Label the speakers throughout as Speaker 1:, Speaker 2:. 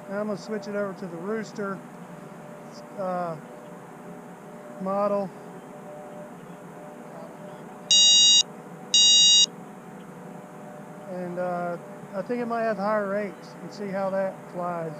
Speaker 1: Now I'm going to switch it over to the rooster model. And I think it might have higher rates, and see how that flies.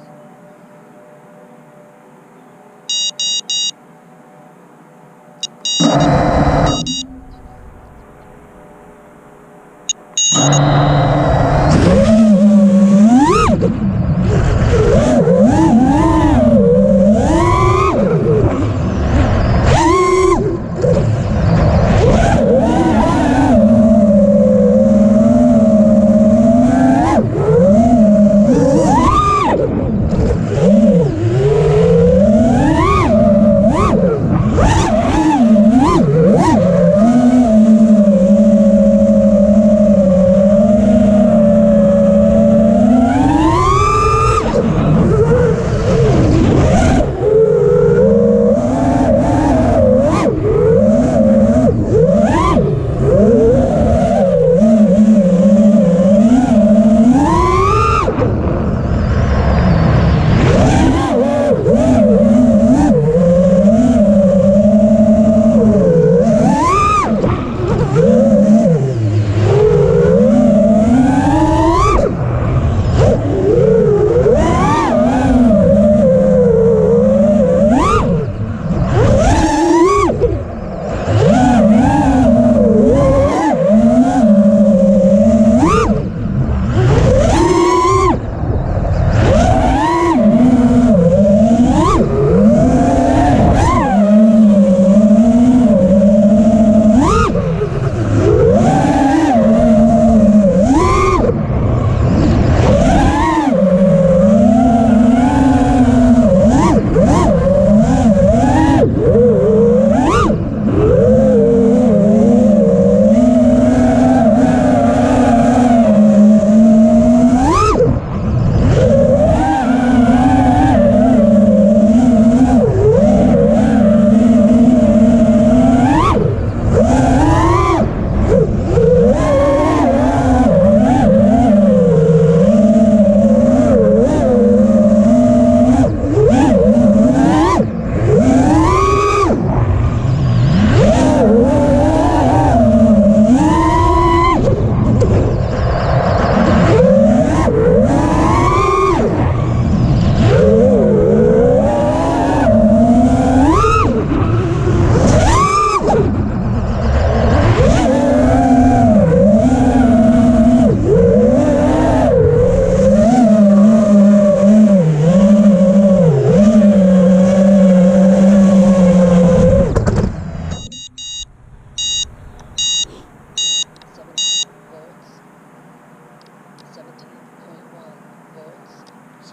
Speaker 2: volts.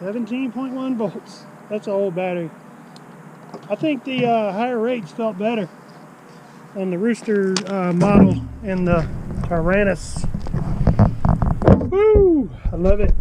Speaker 2: 17.1 volts. That's an old battery. I think the higher rates felt better on the Rooster model and the Tyrannus. Woo! I love it.